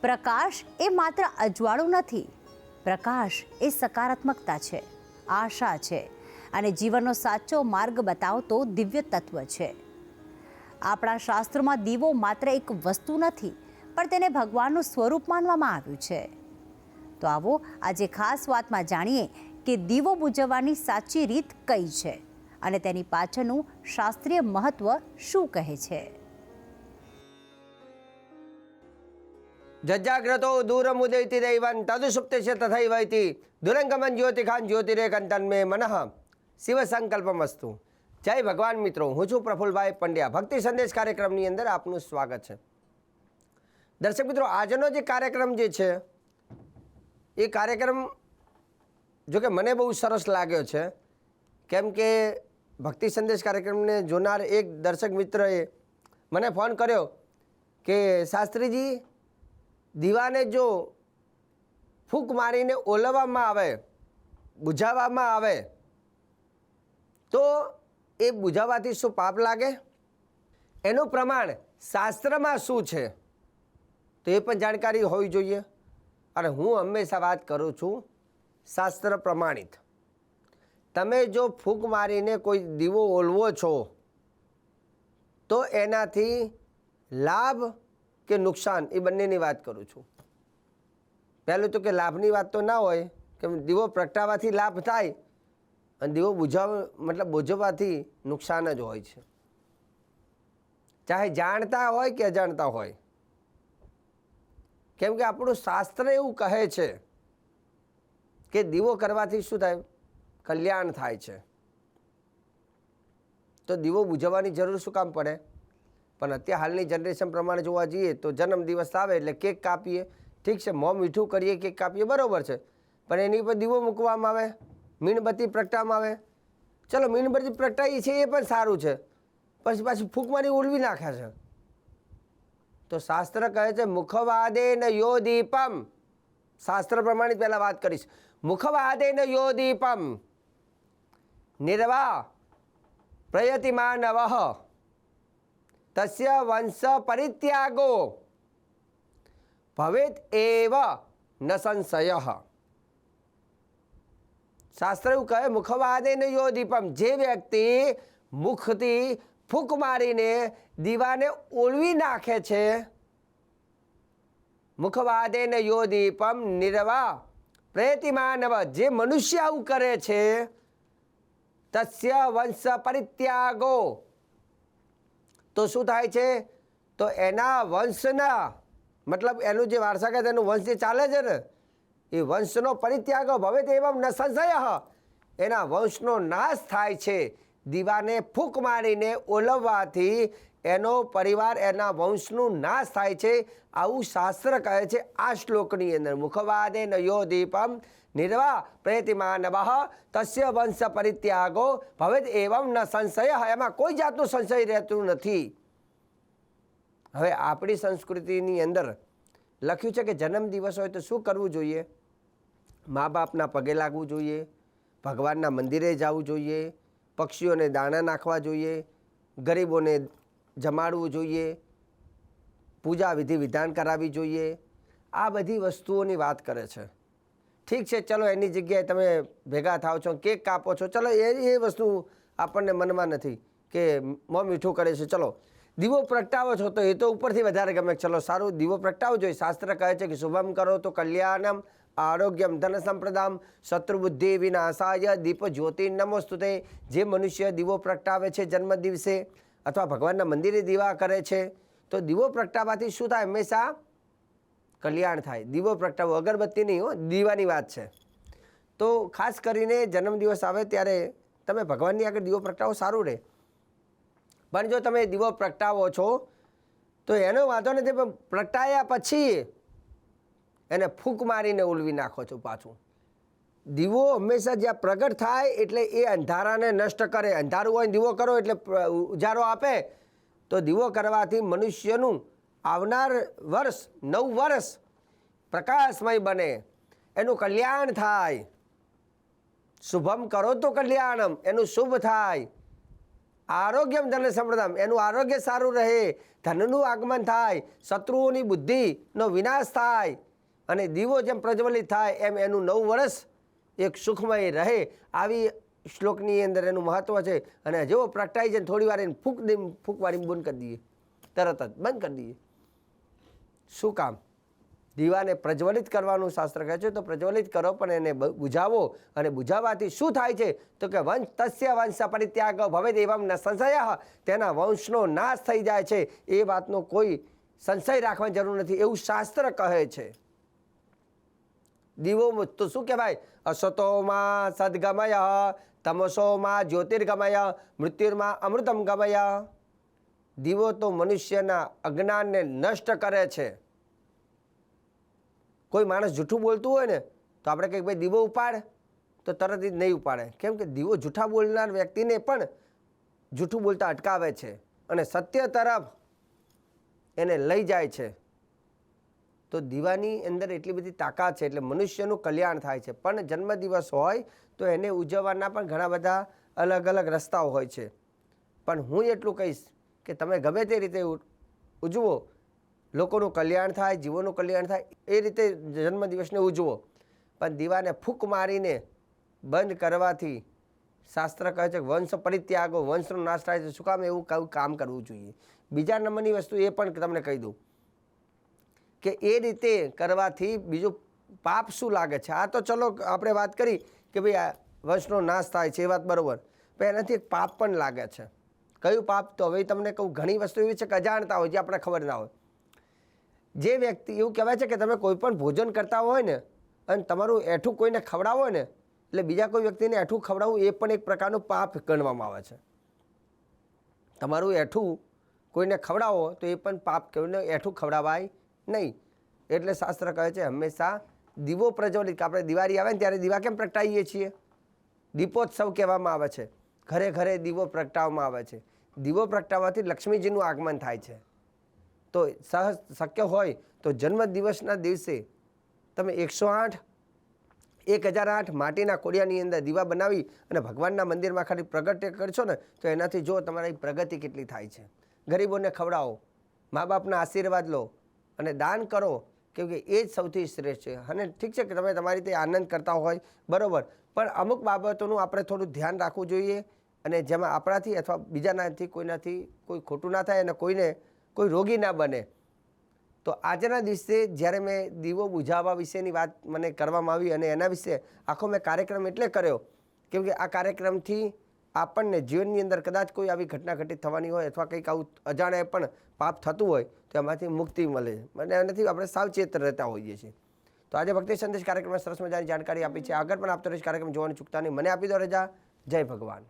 પ્રકાશ એ માત્ર અજવાળું નથી, પ્રકાશ એ સકારાત્મકતા છે, આશા છે અને જીવનનો સાચો માર્ગ બતાવતો દિવ્ય તત્વ છે. આપણા શાસ્ત્રોમાં દીવો માત્ર એક વસ્તુ નથી, પણ તેને ભગવાનનું સ્વરૂપ માનવામાં આવ્યું છે. તો આવો આજે ખાસ વાતમાં જાણીએ કે દીવો બુઝવવાની સાચી રીત કઈ છે અને તેની પાછળનું શાસ્ત્રીય મહત્વ શું કહે છે. જજાગ્રતો દૂરમુદયતિ દૈવન તદુસુપ્તસ્ય તથૈવૈતિ દુરંગમન જ્યોતિખાન જ્યોતિરેકંતન મે મનઃ શિવ સંકલ્પમસ્તુ. જય ભગવાન મિત્રો, હું છું પ્રફુલભાઈ પંડ્યા. ભક્તિ સંદેશ કાર્યક્રમની અંદર આપનું સ્વાગત છે. દર્શક મિત્રો, આજનો જે કાર્યક્રમ જે છે એ કાર્યક્રમ જોકે મને બહુ સરસ લાગ્યો છે, કેમ કે ભક્તિ સંદેશ કાર્યક્રમને જોનાર એક દર્શક મિત્રએ મને ફોન કર્યો કે શાસ્ત્રીજી, દીવાને જો ફૂંક મારીને ઓલવવામાં આવે, બુઝાવવામાં આવે તો એ બુઝાવવાથી શું પાપ લાગે? એનું પ્રમાણ શાસ્ત્રમાં શું છે તો એ પણ જાણકારી હોવી જોઈએ. અને હું હંમેશા વાત કરું છું શાસ્ત્ર પ્રમાણિત. તમે જો ફૂંક મારીને કોઈ દીવો ઓલવો છો તો એનાથી લાભ કે નુકસાન એ બંનેની વાત કરું છું. પહેલું તો કે લાભની વાત તો ના હોય, કે દીવો પ્રગટાવવાથી લાભ થાય અને દીવો બુઝવવાથી નુકસાન જ હોય છે, ચાહે જાણતા હોય કે અજાણતા હોય. કેમ કે આપણું શાસ્ત્ર એવું કહે છે કે દીવો કરવાથી શું થાય? કલ્યાણ થાય છે. તો દીવો બુઝવવાની જરૂર શું કામ પડે? પણ અત્યારે હાલની જનરેશન પ્રમાણે જોવા જઈએ તો જન્મદિવસ આવે એટલે કેક કાપીએ, ઠીક છે, મોં મીઠું કરીએ, કેક કાપીએ, બરાબર છે, પણ એની પર દીવો મૂકવામાં આવે, મીણબત્તી પ્રગટાવવામાં આવે. ચલો, મીણબત્તી પ્રગટાવીએ છીએ એ પણ સારું છે, પછી પાછી ફૂંક મારી ઓલવી નાખે છે. તો શાસ્ત્ર કહે છે મુખવાદે ન યો દીપમ. શાસ્ત્ર પ્રમાણિત પહેલાં વાત કરીશ. મુખવાદે ન યો દીપમ નિર્વા પ્રયતિમાનવઃ તસ્ય વંશ પરિત્યાગો ભવેત એવ ન સંશયઃ. શાસ્ત્ર એવું કહે મુખવાદે ન યો દીપમ, જે વ્યક્તિ મુખથી ફૂંક મારીને દીવાને ઓલવી નાખે છે, મુખવાદે ન યો દીપમ નિર્વા પ્રયતિમાનવ, જે મનુષ્ય આવું કરે છે, તસ્ય વંશ પરિત્યાગો, તો શું થાય છે? તો એના વંશના, મતલબ એનું જે વારસાગત એનું વંશ જે ચાલે છે ને, એ વંશનો પરિત્યાગ ભવે એવમ ન સંશય, એના વંશનો નાશ થાય છે. દીવાને ફૂંક મારીને ઓલવવાથી એનો પરિવાર, એના વંશનું નાશ થાય છે. આવું શાસ્ત્ર કહે છે આ શ્લોકની અંદર. મુખવાદે ન યો દીપમ નિર્વા પ્રયતિમાનવઃ તસ્ય વંશ પરિત્યાગો ભવેત એવમ ન સંશય. એમાં કોઈ જાતનું સંશય રહેતું નથી. હવે આપણી સંસ્કૃતિની અંદર લખ્યું છે કે જન્મદિવસ હોય તો શું કરવું જોઈએ? મા બાપના પગે લાગવું જોઈએ, ભગવાનના મંદિરે જવું જોઈએ, પક્ષીઓને દાણા નાખવા જોઈએ, ગરીબોને જમાડવું જોઈએ, પૂજા વિધિ વિધાન કરાવવી જોઈએ. આ બધી વસ્તુઓની વાત કરે છે. ઠીક છે, ચલો, એની જગ્યાએ તમે ભેગા થાવ છો, કેક કાપો છો, ચલો, એ વસ્તુ આપણને મનમાં નથી કે મોં મીઠું કરે છે. ચલો, દીવો પ્રગટાવો છો તો એ તો ઉપરથી વધારે ગમે. ચલો, સારું, દીવો પ્રગટાવો જોઈએ. શાસ્ત્ર કહે છે કે શુભમ કરો તો કલ્યાણમ આરોગ્યમ ધન સંપ્રદામ શત્રુબુદ્ધિ વિનાશાય દીપ જ્યોતિ નમોસ્તુતે. જે મનુષ્ય દીવો પ્રગટાવે છે જન્મદિવસે અથવા ભગવાનના મંદિરે દીવા કરે છે, તો દીવો પ્રગટાવવાથી શું થાય? હંમેશા કલ્યાણ થાય. દીવો પ્રગટાવો, અગરબત્તી નહીં હો, દીવાની વાત છે. તો ખાસ કરીને જન્મદિવસ આવે ત્યારે તમે ભગવાનની આગળ દીવો પ્રગટાવો, સારું રહે. પણ જો તમે દીવો પ્રગટાવો છો તો એનો વાંધો નથી, પણ પ્રગટાયા પછી એને ફૂંક મારીને ઓલવી નાખો છો પાછું. દીવો હંમેશા જ્યાં પ્રગટ થાય એટલે એ અંધારાને નષ્ટ કરે. અંધારું હોય દીવો કરો એટલે ઉજારો આપે. તો દીવો કરવાથી મનુષ્યનું આવનાર વર્ષ, 9 વર્ષ પ્રકાશમય બને, એનું કલ્યાણ થાય. શુભમ કરો તો કલ્યાણમ, એનું શુભ થાય. આરોગ્યમ ધન સંપદામ, એનું આરોગ્ય સારું રહે, ધનનું આગમન થાય, શત્રુઓની બુદ્ધિનો વિનાશ થાય અને દીવો જેમ પ્રજ્વલિત થાય એમ એનું 9 વર્ષ એક સુખમય રહે. આવી શ્લોકની અંદર એનું મહત્વ છે. અને જેવો પ્રગટાઈ જાય થોડી વાર એને ફૂંક વાળી બંધ કરી દઈએ, તરત જ બંધ કરી દઈએ. શું કામ? દીવાને પ્રજ્વલિત કરવાનું શાસ્ત્ર કહે છે. તો પ્રજ્વલિત કરો પણ એને બુઝાવો, અને બુઝાવવાથી શું થાય છે તો કે તસ્ય વંશ પરિત્યાગ ભવેદ એવમ ન સંશય, તેના વંશનો નાશ થઈ જાય છે. એ વાતનો કોઈ સંશય રાખવાની જરૂર નથી એવું શાસ્ત્ર કહે છે. દીવો તો શું કહેવાય? અસતોમાં સદગમય, તમસોમાં જ્યોતિર્ગમય, મૃત્યુમાં અમૃતમ ગમય. દીવો તો મનુષ્યના અજ્ઞાનને નષ્ટ કરે છે. કોઈ માણસ જૂઠું બોલતું હોય ને તો આપણે કંઈક ભાઈ દીવો ઉપાડ, તો તરત જ નહીં ઉપાડે. કેમ કે દીવો જૂઠા બોલનાર વ્યક્તિને પણ જૂઠું બોલતા અટકાવે છે અને સત્ય તરફ એને લઈ જાય છે. તો દીવાની અંદર એટલી બધી તાકાત છે, એટલે મનુષ્યનું કલ્યાણ થાય છે. પણ જન્મદિવસ હોય તો એને ઉજવવાના પણ ઘણા બધા અલગ અલગ રસ્તાઓ હોય છે. પણ હું એટલું કહીશ કે તમે ગમે તે રીતે ઉજવો, લોકોનું કલ્યાણ થાય, જીવોનું કલ્યાણ થાય, એ રીતે જન્મદિવસને ઉજવો. પણ દીવાને ફૂંક મારીને બંધ કરવાથી શાસ્ત્ર કહે છે કે વંશ પરિત્યાગો, વંશનો નાશ થાય છે. શું કામ એવું કામ કરવું જોઈએ? બીજા નંબરની વસ્તુ એ પણ તમને કહી દઉં કે એ રીતે કરવાથી બીજું પાપ શું લાગે છે. આ તો ચલો આપણે વાત કરી કે ભાઈ આ વંશનો નાશ થાય છે, એ વાત બરાબર. પણ એનાથી એક પાપ પણ લાગે છે. કયું પાપ? તો હવે તમને કહું, ઘણી વસ્તુ એવી છે કે અજાણતા હોય, જે આપણે ખબર ના હોય. જે વ્યક્તિ, એવું કહેવાય છે કે તમે કોઈ પણ ભોજન કરતા હોય ને અને તમારું એઠું કોઈને ખવડાવો હોય ને, એટલે બીજા કોઈ વ્યક્તિને એઠું ખવડાવવું એ પણ એક પ્રકારનું પાપ ગણવામાં આવે છે. તમારું એઠું કોઈને ખવડાવો તો એ પણ પાપ, કોઈને એઠું ખવડાવાય નહીં. એટલે શાસ્ત્ર કહે છે હંમેશા દીવો પ્રજ્વલિત, કે આપણે દિવાળી આવે ને ત્યારે દીવા કેમ પ્રગટાવીએ છીએ? દીપોત્સવ કહેવામાં આવે છે. ઘરે ઘરે દીવો પ્રગટાવવામાં આવે છે. દીવો પ્રગટાવવાથી લક્ષ્મીજીનું આગમન થાય છે. તો શક્ય હોય તો જન્મદિવસના દિવસે તમે 108, 1008 માટીના કોડિયાની અંદર દીવા બનાવી અને ભગવાનના મંદિરમાં ખાલી પ્રગટ્ય કરશો ને, તો એનાથી જો તમારી પ્રગતિ કેટલી થાય છે. ગરીબોને ખવડાવો, મા બાપના આશીર્વાદ લો અને દાન કરો, કેમકે એ જ સૌથી શ્રેષ્ઠ છે. અને ઠીક છે કે તમે તમારી રીતે આનંદ કરતા હોય, બરાબર, પણ અમુક બાબતોનું આપણે થોડું ધ્યાન રાખવું જોઈએ. અને જેમાં આપણાથી અથવા બીજાનાથી કોઈનાથી કોઈ ખોટું ના થાય અને કોઈને કોઈ રોગી ના બને. તો આજના દિવસે જ્યારે મેં દીવો બુઝાવવા વિશેની વાત મને કરવામાં આવી અને એના વિશે આખો મેં કાર્યક્રમ એટલે કર્યો કેમ કે આ કાર્યક્રમથી આપણને જીવનની અંદર કદાચ કોઈ આવી ઘટના ઘટિત થવાની હોય અથવા કંઈક આવું અજાણે પણ પાપ થતું હોય તો એમાંથી મુક્તિ મળે અને એનાથી આપણે સાવચેત રહેતા હોઈએ છીએ. તો આજે ભક્તિ સંદેશ કાર્યક્રમમાં સરસ મજાની જાણકારી આપી છે. આગળ પણ આપતો રહીશ. કાર્યક્રમ જોવાનું ચૂકતા નહીં. મને આપી દો રજા. જય ભગવાન.